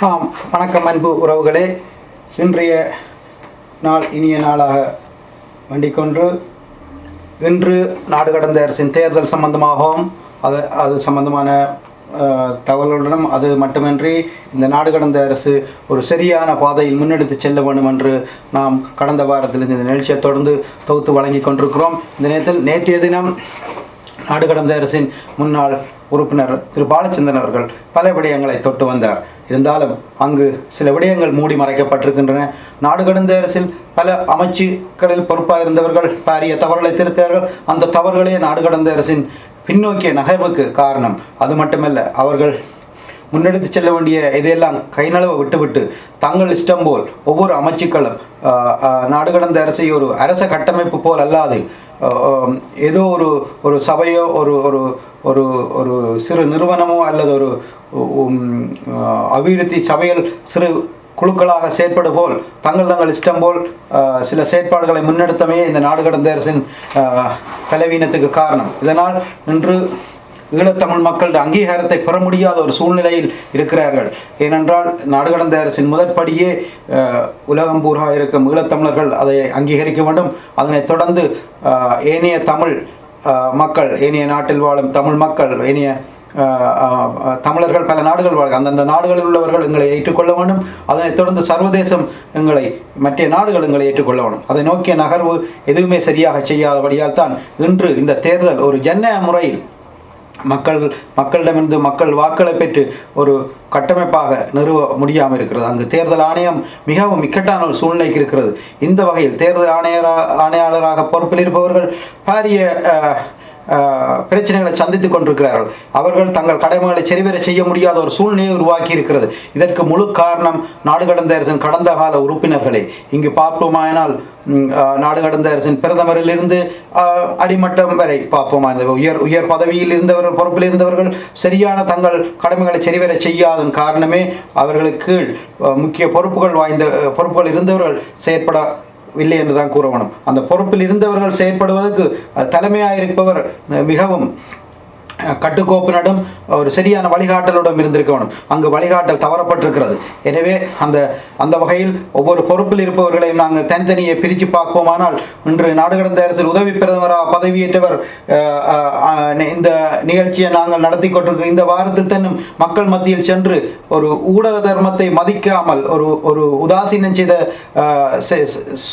வணக்கம் அன்பு உறவுகளே. இன்றைய நாள் இனிய நாளாக வேண்டிக்கொண்டு இன்று நாடு கடந்த அரசின் தேர்தல் சம்பந்தமாகவும் அது சம்பந்தமான தகவலுடனும் அது மட்டுமின்றி இந்த நாடு கடந்த அரசு ஒரு சரியான பாதையில் முன்னெடுத்து செல்ல வேண்டும் என்று நாம் கடந்த வாரத்தில் இந்த நிகழ்ச்சியை தொடர்ந்து தொகுத்து வழங்கி கொண்டிருக்கிறோம். இந்த நேரத்தில் நேற்றைய தினம் நாடு கடந்த அரசின் முன்னாள் உறுப்பினர் திரு பாலச்சந்திரன் அவர்கள் பல விடயங்களை தொட்டு வந்தார். இருந்தாலும் அங்கு சில விடயங்கள் மூடி மறைக்கப்பட்டிருக்கின்றன. நாடு கடந்த அரசில் பல அமைச்சுக்களில் பொறுப்பாக இருந்தவர்கள் பாரிய தவறுகளை திருக்கிறார்கள். அந்த தவறுகளே நாடு கடந்த அரசின் பின்னோக்கிய நகர்வுக்கு காரணம். அது மட்டுமல்ல, அவர்கள் முன்னெடுத்து செல்ல வேண்டிய இதையெல்லாம் கைநழுவ விட்டுவிட்டு தங்கள் இஷ்டம் போல் ஒவ்வொரு அமைச்சுக்களும் நாடு கடந்த அரசை ஒரு அரச கட்டமைப்பு போல் அல்லாது ஏதோ ஒரு சபையோ ஒரு ஒரு ஒரு ஒரு சிறு நிறுவனமோ அல்லது ஒரு அபிவிருத்தி சபையில் சிறு குழுக்களாக செயற்படு போல் தங்கள் இஷ்டம் போல் சில செயற்பாடுகளை முன்னெடுத்தமே இந்த நாடு கடந்த அரசின் பலவீனத்துக்கு காரணம். இதனால் இன்று ஈழத்தமிழ் மக்களுடைய அங்கீகாரத்தை பெற முடியாத ஒரு சூழ்நிலையில் இருக்கிறார்கள். ஏனென்றால் நாடு கடந்த அரசின் முதற்படியே உலகம் பூரா இருக்கும் ஈழத்தமிழர்கள் அதை அங்கீகரிக்க வேண்டும். அதனைத் தொடர்ந்து ஏனைய தமிழ் மக்கள், ஏனைய நாட்டில் வாழும் தமிழ் மக்கள், ஏனைய தமிழர்கள் பல நாடுகள் வாழ்க அந்தந்த நாடுகளில் உள்ளவர்கள் எங்களை ஏற்றுக்கொள்ள வேண்டும். அதனைத் தொடர்ந்து சர்வதேசம் மற்ற நாடுகள் எங்களை ஏற்றுக்கொள்ள வேண்டும். அதை நோக்கிய நகர்வு எதுவுமே சரியாக செய்யாதபடியால் தான் இன்று இந்த தேர்தல் ஒரு ஜனநாயக முறையில் மக்களிடமிருந்து மக்கள் வாக்களை பெற்று ஒரு கட்டமைப்பாக நிறுவ முடியாமல் இருக்கிறது. அங்கு தேர்தல் ஆணையம் மிகவும் இக்கட்டான ஒரு சூழ்நிலைக்கு இருக்கிறது. இந்த வகையில் தேர்தல் ஆணையாளராக பொறுப்பில் இருப்பவர்கள் பாரிய பிரச்சனைகளை சந்தித்துக் கொண்டிருக்கிறார்கள். அவர்கள் தங்கள் கடமைகளை சரிவர செய்ய முடியாத ஒரு சூழ்நிலையை உருவாக்கி இருக்கிறது. இதற்கு முழு காரணம் நாடு கடந்த அரசின் கடந்த கால உறுப்பினர்களே. இங்கு பார்ப்போமானால் நாடு கடந்த அரசின் பிரதமரிலிருந்து அடிமட்டம் வரை பார்ப்போமானது உயர் பதவியில் இருந்தவர்கள், பொறுப்பில் இருந்தவர்கள் சரியான தங்கள் கடமைகளை சரிவர செய்யாதன் காரணமே அவர்களுக்கு முக்கிய பொறுப்புகள் இருந்தவர்கள் செயற்பட இல்லை என்றுதான் கூற வேணும். அந்த பொறுப்பில் இருந்தவர்கள் செயற்படுவதற்கு தலைமையாக இருப்பவர் மிகவும் கட்டுக்கோப்பினடும் ஒரு சரியான வழிகாட்டலுடன் இருந்திருக்க வேணும். அங்கு வழிகாட்டல் தவறப்பட்டிருக்கிறது. எனவே அந்த வகையில் ஒவ்வொரு பொறுப்பில் இருப்பவர்களையும் நாங்கள் தனித்தனியே பிரித்து பார்ப்போமானால் இன்று நாடு கடந்த அரசில் உதவி பிரதமராக பதவியேற்றவர் இந்த நிகழ்ச்சியை நாங்கள் நடத்தி கொண்டிருக்கிற இந்த வாரத்தில் தன்னும் மக்கள் மத்தியில் சென்று ஒரு ஊடக தர்மத்தை மதிக்காமல் ஒரு உதாசீனம் செய்த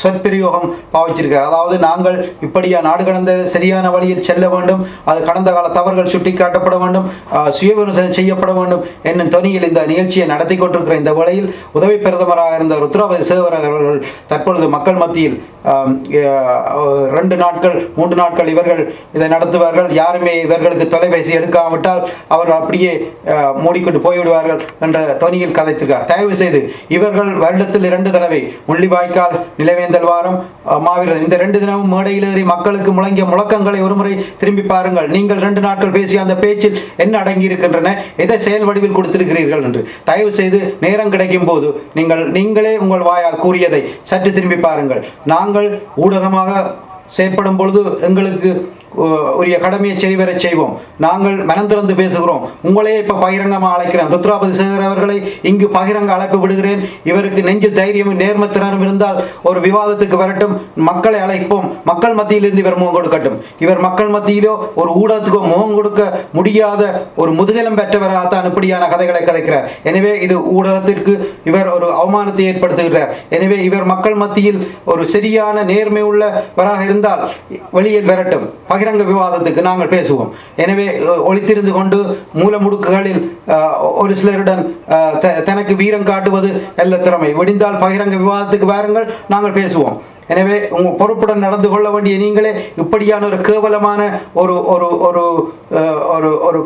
சொற்பிரயோகம் பாவிச்சிருக்கிறார். அதாவது நாங்கள் இப்படியா நாடு கடந்த சரியான வழியில் செல்ல வேண்டும், அது கடந்த கால தவறுகள் சுட்டிக்காட்டப்பட வேண்டும், சுய விமர்சனம் செய்யப்பட வேண்டும் என்னும் தொனியில் இந்த நிகழ்ச்சியை நடத்தி கொண்டிருக்கிற இந்த வேளையில் உதவி பிரதமராக இருந்த ருத்ராபதி சேகர் அவர்கள் தற்பொழுது மக்கள் மத்தியில் 2 நாட்கள் 3 நாட்கள் இவர்கள் இதை நடத்துவார்கள். யாருமே இவர்களுக்கு தொலைபேசி எடுக்காவிட்டால் அவர்கள் அப்படியே மூடிக்கொண்டு போய்விடுவார்கள் என்ற தொனியில் கதைத்திருக்கார். தயவு செய்து இவர்கள் வருடத்தில் 2 தடவை முள்ளிவாய்க்கால், நிலவேந்தல் வாரம், மாவீரர் இந்த 2 தினமும் மேடையில் ஏறி மக்களுக்கு முழங்கிய முழக்கங்களை ஒருமுறை திரும்பி பாருங்கள். நீங்கள் 2 நாட்கள் பேசிய அந்த பேச்சில் என்ன அடங்கி இருக்கின்றன, எதை செயல் வடிவில் கொடுத்திருக்கிறீர்கள் என்று தயவு செய்து நேரம் கிடைக்கும் போது நீங்களே உங்கள் வாயால் கூறியதை சற்று திரும்பி பாருங்கள். நாங்கள் ஊடகமாக செயற்படும் பொழுது எங்களுக்கு உரிய கடமையை சரிவர செய்வோம். நாங்கள் மனம் திறந்து பேசுகிறோம். உங்களே இப்ப பகிரங்கமாக அழைக்கிறேன். ருத்ராபதி சேகர் அவர்களை இங்கு பகிரங்க அழைப்பு விடுகிறேன். இவருக்கு நெஞ்சில் தைரியமும் நேர்மத்திறனும் இருந்தால் ஒரு விவாதத்துக்கு வரட்டும், மக்களை அழைப்போம். மக்கள் மத்தியிலிருந்து இவர் முகம் கொடுக்கட்டும். இவர் மக்கள் மத்தியிலோ ஒரு ஊடகத்துக்கோ முகம் கொடுக்க முடியாத ஒரு முதுகலம் பெற்றவராகத்தான் இப்படியான கதைகளை கதைக்கிறார். எனவே இது ஊடகத்திற்கு இவர் ஒரு அவமானத்தை ஏற்படுத்துகிறார். எனவே இவர் மக்கள் மத்தியில் ஒரு சரியான நேர்மை உள்ளவராக இருந்தால் வெளியில் வரட்டும், பகிரங்க விவாதத்துக்கு நாங்கள் பேசுவோம். எனவே ஒளித்திருந்து கொண்டு மூல முடுக்குகளில் ஒரு சிலருடன் தனக்கு வீரம் காட்டுவது அல்ல திறமை. விடிந்தால் பகிரங்க விவாதத்துக்கு வாருங்கள், நாங்கள் பேசுவோம். எனவே உங்கள் பொறுப்புடன் நடந்து கொள்ள வேண்டிய நீங்களே இப்படியான ஒரு கேவலமான ஒரு ஒரு ஒரு ஒரு ஒரு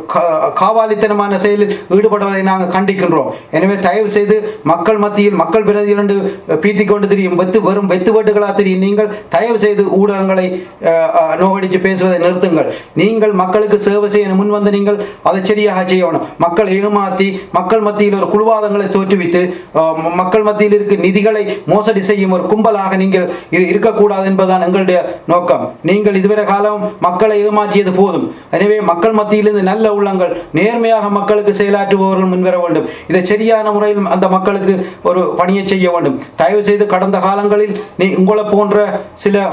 காவாலித்தனமான செயலில் ஈடுபடுவதை நாங்கள் கண்டிக்கின்றோம். எனவே தயவு செய்து மக்கள் மத்தியில் மக்கள் பிரதிகள் என்று பீத்தி கொண்டு தெரியும் வெறும் வெத்துவேட்டுகளாக தெரியும் நீங்கள் தயவு செய்து ஊடகங்களை நோகடித்து பேசுவதை நிறுத்துங்கள். நீங்கள் மக்களுக்கு சேவை செய்ய முன் வந்து நீங்கள் அதை சரியாக செய்யணும். மக்கள் ஏமாற்றி மக்கள் மத்தியில் ஒரு குழுவாதங்களை தோற்றுவித்து மக்கள் மத்தியில் இருக்க நிதிகளை மோசடி செய்யும் ஒரு கும்பலாக நீங்கள் இருக்கக்கூடாது என்பதுதான் எங்களுடைய நோக்கம். நீங்கள் இதுவரை காலம் மக்களை ஏமாற்றியது போதும். எனவே மக்கள் மத்தியிலிருந்து நல்ல உள்ளங்கள் நேர்மையாக மக்களுக்கு செயலாற்றுபவர்கள் முன்வர வேண்டும். இதை சரியான முறையில் அந்த மக்களுக்கு ஒரு பணியை செய்ய வேண்டும். தயவு செய்து கடந்த காலங்களில் உங்களை போன்ற சில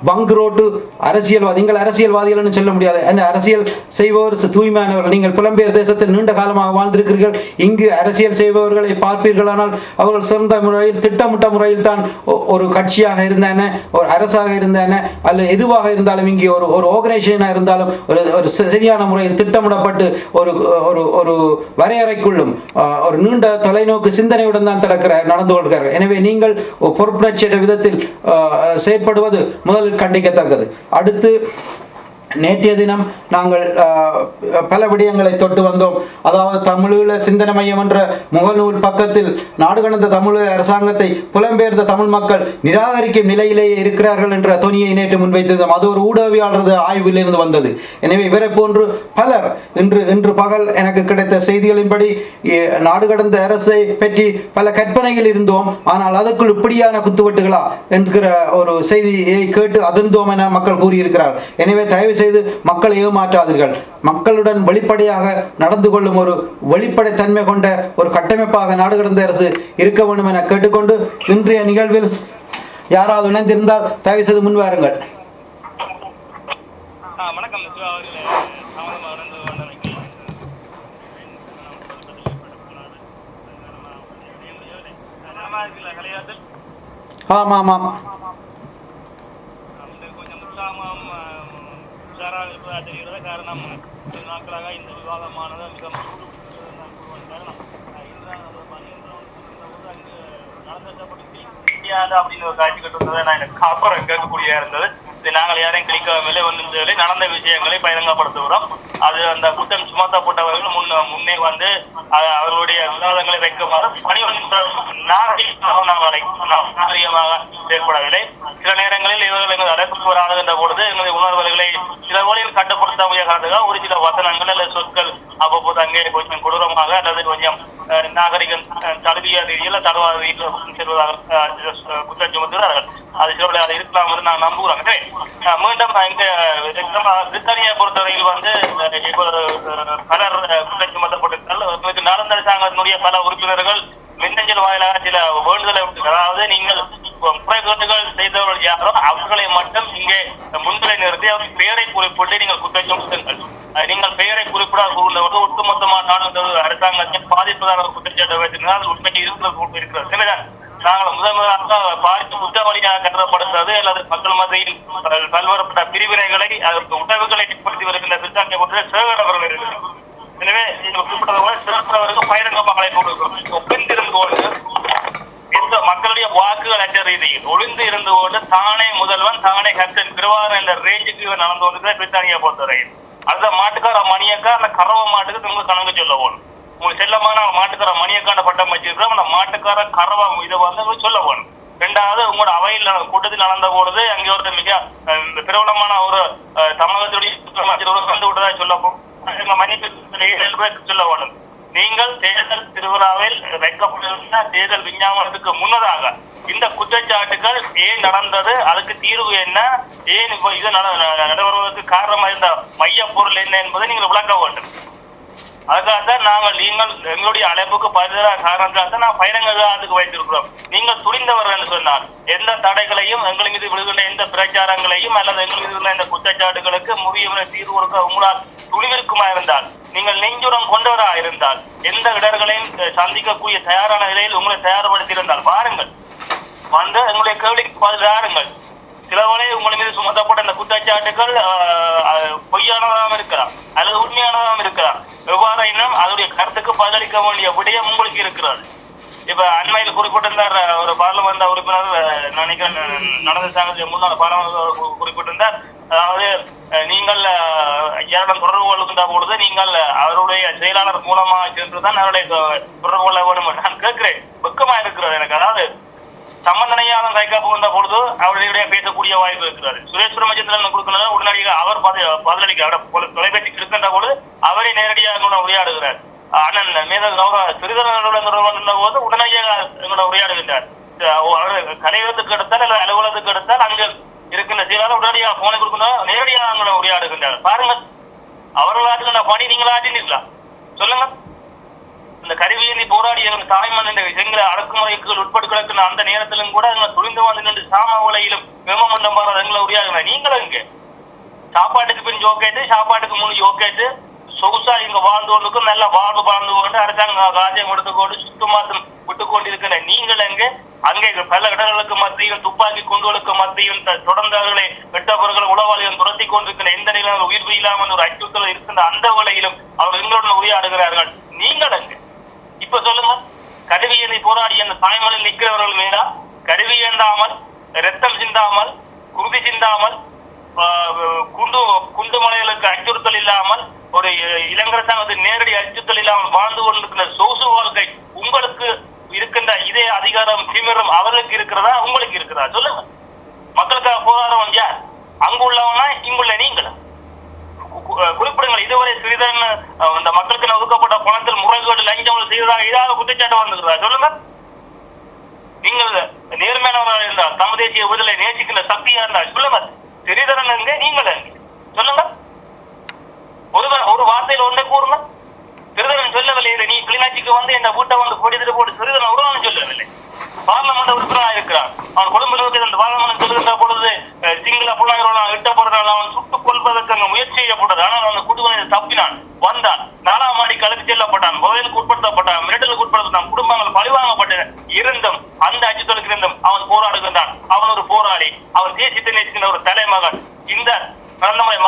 வங்குரோட்டு அரசியல்வாதி, நீங்கள் அரசியல்வாதிகள் சொல்ல முடியாது, அந்த அரசியல் செய்பவர் தூய்மையானவர்கள். நீங்கள் புலம்பெயர் தேசத்தில் நீண்ட காலமாக வாழ்ந்திருக்கிறீர்கள். இங்கு அரசியல் செய்பவர்களை பார்ப்பீர்களானால் அவர்கள் சிறந்த முறையில் திட்டமிட்ட முறையில் தான் ஒரு கட்சியாக இருந்தன, ஒரு அரசாக இருந்தன, அல்ல எதுவாக இருந்தாலும் இங்கே ஒரு ஆர்கனைசேஷனாக இருந்தாலும் ஒரு சரியான முறையில் திட்டமிடப்பட்டு ஒரு வரையறைக்குள்ளும் ஒரு நீண்ட தொலைநோக்கு சிந்தனையுடன் தான் நடந்து கொள்கிறார்கள். எனவே நீங்கள் பொறுப்புணர்ச்சியற்ற விதத்தில் செயற்படுவது முதலில் கண்டிக்கத்தக்கது. அடுத்து நேற்றைய தினம் நாங்கள் பல விடயங்களை தொட்டு வந்தோம். அதாவது தமிழீழ சிந்தனை மையம் என்ற முகநூல் பக்கத்தில் நாடு கடந்த தமிழ் அரசாங்கத்தை புலம்பெயர்ந்த தமிழ் மக்கள் நிராகரிக்கும் நிலையிலேயே இருக்கிறார்கள் என்ற தொனியை நேற்று முன்வைத்தது. அது ஒரு ஊடகவியலாளர் ஆய்விலிருந்து வந்தது. எனவே இவரை போன்று பலர் இன்று பகல் எனக்கு கிடைத்த செய்திகளின்படி நாடு கடந்த அரசை பற்றி பல கற்பனைகள் இருந்தோம், ஆனால் அதற்குள் இப்படியான குத்துவட்டுகளா என்கிற ஒரு செய்தியை கேட்டு அதிர்ந்தோம் என மக்கள் கூறியிருக்கிறார். எனவே தயவு செய்து மக்களை ஏமாற்றாதீர்கள். மக்களுடன் வெளிப்படையாக நடந்து கொள்ளும் ஒரு வெளிப்படைத்தன்மை கொண்ட ஒரு கட்டமைப்பாக நாடு கடந்த அரசு இருக்க வேண்டும் என கேட்டுக்கொண்டு இன்றைய நிகழ்வில் யாராவது இணைந்திருந்தால் தயவு செய்து முன்வாருங்கள். ஆமாம் ஆமாம் தெரிகிறது. காரணம் நாட்களாக இந்த விவாதமானது மிக அப்படின்னு ஒரு காட்சி கட்டுவதை நான் எனக்கு அப்புறம் கேட்கக்கூடியதா இருந்தது. நாங்கள் யாரையும் கிளிக்கவில்லை, ஒன்றும் நடந்த விஷயங்களை பகிரங்கப்படுத்துகிறோம். அது அந்த குற்றம் சுமத்தப்பட்டவர்கள் முன்னே வந்து அவர்களுடைய விவாதங்களை வைக்குமாறு நாகரிகமாக செயற்படவில்லை. சில நேரங்களில் இவர்கள் எங்கள் அழைப்புக்கு வராதுகின்ற பொழுது எங்களுடைய உணர்வுகளை சில வழியில் கட்டுப்படுத்த முடியாத ஒரு சில வசனங்கள் அல்லது சொற்கள் அவ்வப்போது அங்கே கொஞ்சம் கொடூரமாக அல்லது கொஞ்சம் நாகரிகம் தழுவிய ரீதியில் தழுவாத ரீதியில் செல்வதாக குற்றம் சுமத்துகிறார்கள். அது சில அது இருக்கலாம் என்று நான் நம்புகிறேன். மீண்டும் இங்க பிரித்தானியா பொறுத்தவரையில் வந்து பலர் குற்றம் சுமத்தப்பட்டிருந்தால் நாளந்த அரசாங்கத்தினுடைய பல உறுப்பினர்கள் மின்னஞ்சல் வாயிலாக சில வேண்டுதலை, அதாவது நீங்கள் முறைகேடுகள் செய்தவர்கள் யாரோ அவர்களை மட்டும் இங்கே முன்னிலை நிறுத்தி அவர் பெயரை குறிப்பிட்டு நீங்கள் குற்றம் சுமத்துங்கள். நீங்கள் பெயரை குறிப்பிடாத ஒட்டுமொத்தமான நாடு அரசாங்கத்தின் பாதிப்புதான குற்றச்சாட்டு வைத்திருந்தால் அது உண்மைக்கு இருக்கிறது. எனவேதான் நாங்கள் முதலாக பாதிப்பு குற்றவாளியாக கருதப்படுகிறது அல்லது மக்கள் மத்தியில் பல்வேறுபட்ட பிரிவினைகளை அதற்கு உணவுகளை ஏற்படுத்தி வருகின்ற பிரித்தானிய போன்ற சேகரவர்கள் இருக்கிறது. எனவே நீங்கள் குறிப்பிட்டது போல சிறந்தவருக்கு பகிரங்கமாக அழைப்பு ஒப்பிந்திருந்து கொண்டு எந்த மக்களுடைய வாக்குகள் அற்ற ரீதியில் ஒளிந்து இருந்து கொண்டு தானே முதல்வன் தானே கப்டன் திருவாரூர் என்ற ரேஞ்சுக்கு நடந்து கொண்டிருக்கிற பிரித்தானியா பொறுத்தவரையில் அந்த மாட்டுக்கார மணியக்கா அந்த கறவ மாட்டுக்கு உங்களுக்கு கணக்கு சொல்ல போகணும். உங்களுக்கு செல்லமான மாட்டுக்கார மணியக்கான பட்டம் வச்சிருக்கிறோம். அந்த மாட்டுக்கார கறவ இதை வந்து சொல்ல போகணும். ரெண்டாவது உங்களோட அவையில் கூட்டத்தில் நடந்த பொழுது அங்கே ஒரு மிக பிரபலமான ஒரு தமிழகத்துடைய கண்டு விட்டதா சொல்ல போகும் சொல்ல வேண்டும். நீங்கள் தேர்தல் திருவிழாவில் வைக்கப்பட்டிருந்த தேர்தல் விஞ்ஞாபனத்துக்கு முன்னதாக இந்த குற்றச்சாட்டுகள் ஏன் நடந்தது, அதுக்கு தீர்வு என்ன, ஏன் இது நடைபெறுவதற்கு காரணமாக இருந்த மைய பொருள் என்ன என்பதை நீங்கள் விளக்க வேண்டும். அதுக்காகத்தான் நீங்கள் எங்களுடைய அழைப்புக்கு பதிலாக காரணத்தால் நான் பகிரங்கத்துக்கு வைத்திருக்கிறோம். நீங்கள் துணிந்தவர்கள் என்று சொன்னால் எந்த தடைகளையும் எங்கள் மீது விழுகின்ற எந்த பிரச்சாரங்களையும் அல்லது எங்கள் மீது உள்ள இந்த குற்றச்சாட்டுகளுக்கு முடிவுரை தீர்வு கொடுக்க உங்களால் துணிவிற்குமா இருந்தால், நீங்கள் நெஞ்சுரம் கொண்டவராக இருந்தால், எந்த இடர்களையும் சந்திக்கக்கூடிய தயாரான நிலையில் உங்களை தயார்படுத்தி இருந்தால் வாருங்கள், வந்து எங்களுடைய கேள்விக்கு பதிலாருங்கள். சிலவளை உங்கள் மீது சுமத்தப்பட்ட இந்த குற்றச்சாட்டுகள் பொய்யானதாகவும் இருக்கலாம் அல்லது உண்மையானதாகவும் இருக்கலாம். எவ்வாறு இன்னும் அதனுடைய கருத்துக்கு பதிலளிக்க வேண்டிய விடயம் உங்களுக்கு இருக்கிறது. இப்ப அண்மையில் குறிப்பிட்டிருந்தார் ஒரு பாராளுமன்ற உறுப்பினர், நினைக்கிறேன் நடந்த சாங்கத்தில் முன்னாள் பாராளுமன்ற குறிப்பிட்டிருந்தார். அதாவது நீங்கள் யாரிடம் தொடர்பு கொள்கின்ற பொழுது நீங்கள் அவருடைய செயலாளர் மூலமாக சென்றுதான் அவருடைய தொடர்பு கொள்ள வேண்டும். நான் கேட்கிறேன், வெக்கமா இருக்கிறது எனக்கு. அதாவது சம்பந்தனையாளர் கைக்கா புகுந்த பொழுது அவருடைய பேசக்கூடிய வாய்ப்பு இருக்கிறது. சுரேஷ் பிரமச்சந்திரன் கொடுக்கணும் உடனடியாக அவர் பதிலளிக்க தொலைபேசி இருக்கின்ற பொழுது அவரை நேரடியாக உரையாடுகிறார். அண்ணன் மேத சிறிதரனுடன் போது உடனடியாக எங்களோட உரையாடுகின்றார். கலையகத்துக்கு எடுத்தால் அல்லது அலுவலகத்துக்கு எடுத்தால் அங்கு இருக்கின்ற செயலாளர் உடனடியாக போனை கொடுக்கணும், நேரடியாக அவங்களை உரையாடுகின்றார்கள். பாருங்க, அவர்களாட்டுகின்ற பணி நீங்களா ஆட்டினீர்களா சொல்லுங்க. இந்த கருவியேந்தி போராடி எங்கள் தாய்மண் இந்த எங்களை அடக்குமுறைக்கு உட்பட்டு கிடக்கிற அந்த நேரத்திலும் கூட எங்களை துணிந்து வந்து நின்று சாம உலையிலும் வெமமண்டம் பாரு எங்களை உரையாடுங்க. நீங்களும் இங்க சாப்பாட்டுக்கு பின் ஜோக்கேட்டு, சாப்பாட்டுக்கு முன் ஜோக்கேட்டு சொகுசா இங்க வாழ்ந்தோனுக்கு நல்ல வாழ்வு வாழ்ந்து கொண்டு அரசாங்கம் ராஜ்யம் எடுத்துக்கொண்டு சுத்தமாத்தம் விட்டு கொண்டிருக்கிற நீங்கள் எங்க அங்கே பல இடங்களுக்கு மத்தியில் துப்பாக்கி குண்டுகளுக்கு மத்தியில் தொடர்ந்து அவர்களை வெட்டப்பொருட்களை உளவாளிகள் துரத்தி கொண்டிருக்கிற எந்த நிலையில் உயிர்வு இல்லாமல் ஒரு அச்சுறுத்தல் இருக்கின்ற அந்த வேளையிலும் அவர் எங்களுடன் உரையாடுகிறார்கள். நீங்கள் அங்கு இப்ப சொல்லுங்க, கருவியனை போராடி அந்த தாய்மொழியில் நிற்கிறவர்கள் மேலா கருவி ஏந்தாமல் ரத்தம் சிந்தாமல் குருதி சிந்தாமல் குண்டு மலைகளுக்கு அச்சுறுத்தல் இல்லாமல் ஒரு இளங்கரசாங்கத்தின் நேரடி அச்சுறுத்தல் இல்லாமல் வாழ்ந்து கொண்டிருக்கிற சொகுசு வாழ்க்கை உங்களுக்கு இருக்கின்ற இதே அதிகாரம் திமிரம் அவர்களுக்கு இருக்கிறதா உங்களுக்கு இருக்கிறதா சொல்லுங்க. மக்களுக்காக போராடுறவன் யார்? அங்கு உள்ளவனா இங்குள்ள நீங்களா? குறிப்பிடுங்கள். இதுவரை சிறிதன் இந்த மக்களுக்கு ஒதுக்கப்பட்ட பணத்தில் முறைகேடு லஞ்சம் செய்ததாக ஏதாவது குற்றச்சாட்டு வந்துக்கிறதா சொல்லுங்க. நீங்கள் நேர்மையானவராக இருந்தால் தமிழ் தேசிய விடுதலை நேசிக்கின்ற சக்தியா இருந்தால் சொல்லுங்க. சிறிதரன் எங்க நீங்கள் எங்க சொல்லுங்க. ஒரு வார்த்தையில் ஒன்றை கூறுங்க. சிறிதரன் சொல்லவில்லை, நீ கிளிநாட்சிக்கு வந்து இந்த வீட்டை வந்து கொடித்து போட்டு சிறிதரன் உருவான்னு சொல்லவில்லை. பார்லமெண்ட் உறுப்பினராக இருக்கிறான். அவன் குடும்பத்தில் இந்த பார்லமெண்ட் சொல்லுகின்ற பொழுது சிங்கள புலனாய்வாளர் இட்டப்படுறான். அவன் சுட்டுக் கொள்வதற்கு அங்கு முயற்சி செய்யப்பட்டது. ஆனால் அந்த குடும்பத்தை தப்பினான், வந்தான், 4ஆம் மாடிக்கு அழைத்து செல்லப்பட்டான், முதலுக்கு உட்படுத்தப்பட்டான், மிரட்டலுக்கு உட்படுத்தான், குடும்பங்கள் பழிவாங்கப்பட்டன. இருந்தும் அந்த அச்சுறுத்தலுக்கு இருந்தும் அவன் போராடுகின்றான். அவன் ஒரு போராளி, அவன் தேசியத்தை நேசிக்கின்ற ஒரு தலைமகன். இந்த கடந்த முறை